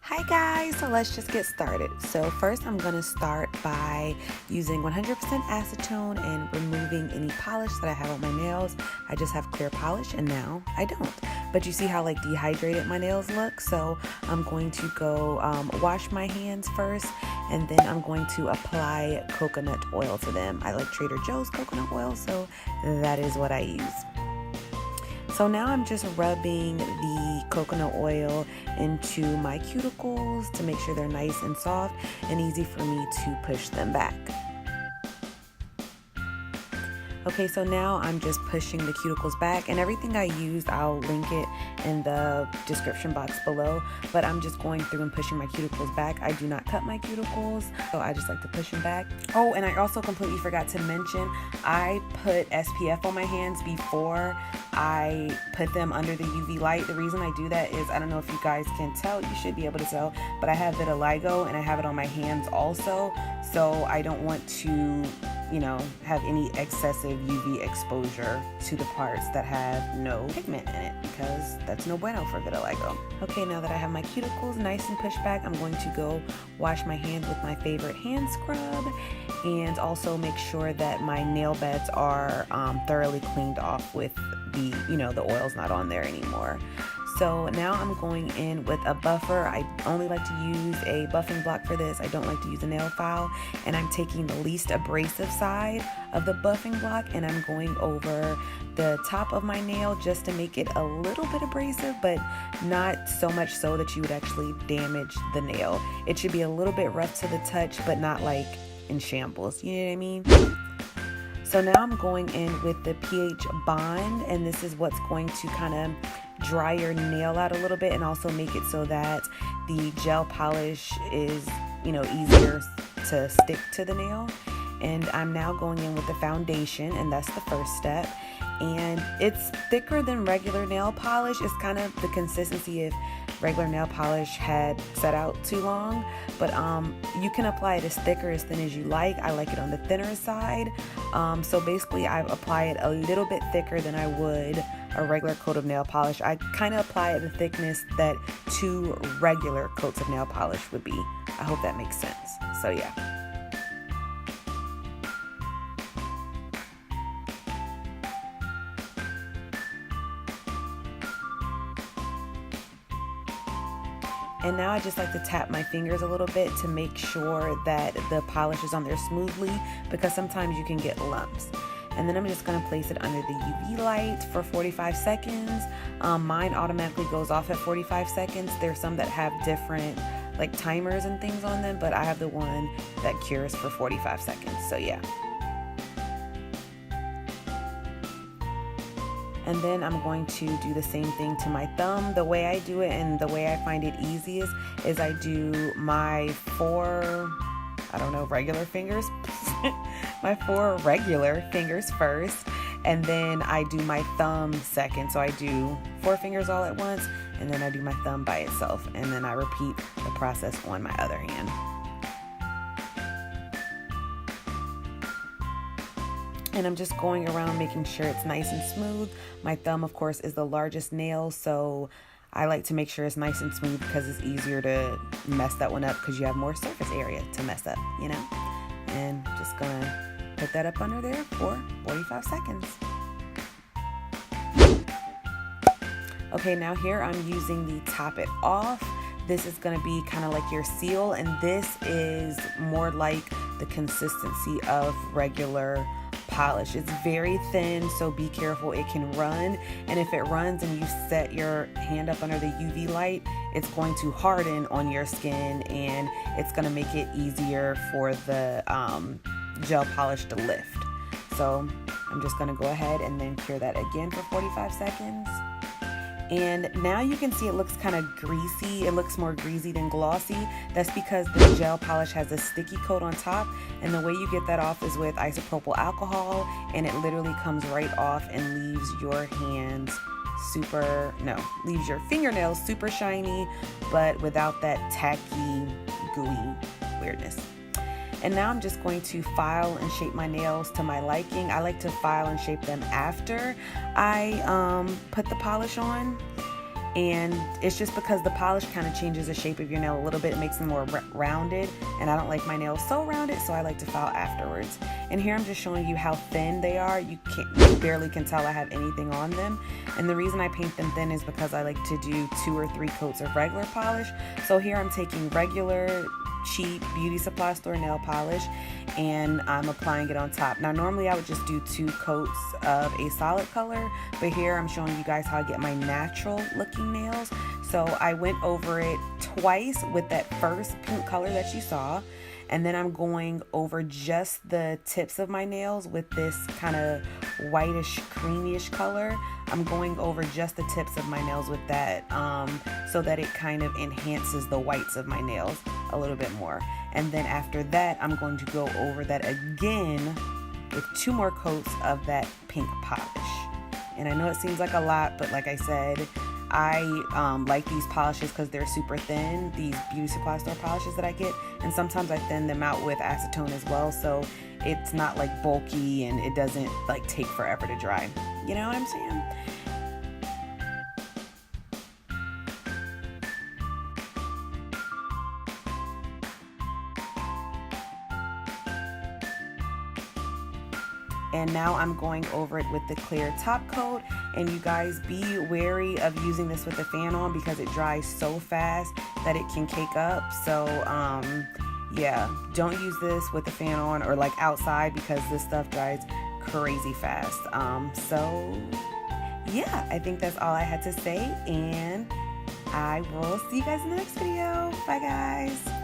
Hi guys, so let's just get started. So first I'm going to start by using 100% acetone and removing any polish that I have on my nails. I just have clear polish and now I don't. But you see how like dehydrated my nails look? So I'm going to go wash my hands first and then I'm going to apply coconut oil to them. I like Trader Joe's coconut oil, so that is what I use. So now I'm just rubbing the coconut oil into my cuticles to make sure they're nice and soft and easy for me to push them back. Okay, so now I'm just pushing the cuticles back, and everything I used, I'll link it in the description box below, but I'm just going through and pushing my cuticles back. I do not cut my cuticles, so I just like to push them back. Oh, and I also completely forgot to mention, I put SPF on my hands before I put them under the UV light. The reason I do that is, I don't know if you guys can tell, you should be able to tell, but I have vitiligo and I have it on my hands also, so I don't want to have any excessive UV exposure to the parts that have no pigment in it, because that's no bueno for vitiligo. Okay, now that I have my cuticles nice and pushed back, I'm going to go wash my hands with my favorite hand scrub and also make sure that my nail beds are thoroughly cleaned off with the oil's not on there anymore. So now I'm going in with a buffer. I only like to use a buffing block for this. I don't like to use a nail file. And I'm taking the least abrasive side of the buffing block and I'm going over the top of my nail just to make it a little bit abrasive, but not so much so that you would actually damage the nail. It should be a little bit rough to the touch, but not like in shambles. You know what I mean? So now I'm going in with the pH bond, and this is what's going to kind of dry your nail out a little bit and also make it so that the gel polish is, easier to stick to the nail. And I'm now going in with the foundation, and that's the first step. And it's thicker than regular nail polish. It's kind of the consistency if regular nail polish had set out too long, but you can apply it as thick or as thin as you like. I like it on the thinner side. So basically I apply it a little bit thicker than I would a regular coat of nail polish. I kind of apply it the thickness that 2 regular coats of nail polish would be. I hope that makes sense. So yeah. And now I just like to tap my fingers a little bit to make sure that the polish is on there smoothly, because sometimes you can get lumps. And then I'm just going to place it under the UV light for 45 seconds. Mine automatically goes off at 45 seconds. There's some that have different like timers and things on them, but I have the one that cures for 45 seconds. So yeah. And then I'm going to do the same thing to my thumb. The way I do it and the way I find it easiest is I do my 4, regular fingers. My 4 regular fingers first, and then I do my thumb second. So I do 4 fingers all at once, and then I do my thumb by itself, and then I repeat the process on my other hand. And I'm just going around making sure it's nice and smooth. My thumb, of course, is the largest nail, so I like to make sure it's nice and smooth because it's easier to mess that one up because you have more surface area to mess up, And just gonna put that up under there for 45 seconds. Okay, now here I'm using the Top It Off. This is gonna be kind of like your seal, and this is more like the consistency of regular polish. It's very thin, so be careful, it can run, and if it runs and you set your hand up under the UV light, it's going to harden on your skin and it's going to make it easier for the gel polish to lift. So I'm just going to go ahead and then cure that again for 45 seconds. And now you can see it looks kind of greasy. It looks more greasy than glossy. That's because the gel polish has a sticky coat on top, and the way you get that off is with isopropyl alcohol, and it literally comes right off and leaves your hands leaves your fingernails super shiny, but without that tacky, gooey weirdness. And now I'm just going to file and shape my nails to my liking. I like to file and shape them after I put the polish on. And it's just because the polish kind of changes the shape of your nail a little bit. It makes them more rounded, and I don't like my nails so rounded, so I like to file afterwards. And here I'm just showing you how thin they are. You barely can tell I have anything on them. And the reason I paint them thin is because I like to do 2 or 3 coats of regular polish. So here I'm taking regular cheap beauty supply store nail polish and I'm applying it on top. Now normally I would just do 2 coats of a solid color, but here I'm showing you guys how I get my natural looking nails. So I went over it twice with that first pink color that you saw, and then I'm going over just the tips of my nails with this kind of whitish creamish color. I'm going over just the tips of my nails with that so that it kind of enhances the whites of my nails a little bit more. And then after that, I'm going to go over that again with 2 more coats of that pink polish. And I know it seems like a lot, but like I said, I like these polishes because they're super thin, these beauty supply store polishes that I get, and sometimes I thin them out with acetone as well, so it's not like bulky and it doesn't like take forever to dry. You know what I'm saying? And now I'm going over it with the clear top coat, and you guys be wary of using this with the fan on because it dries so fast that it can cake up. So yeah, don't use this with the fan on or like outside because this stuff dries crazy fast. So yeah, I think that's all I had to say, and I will see you guys in the next video. Bye guys.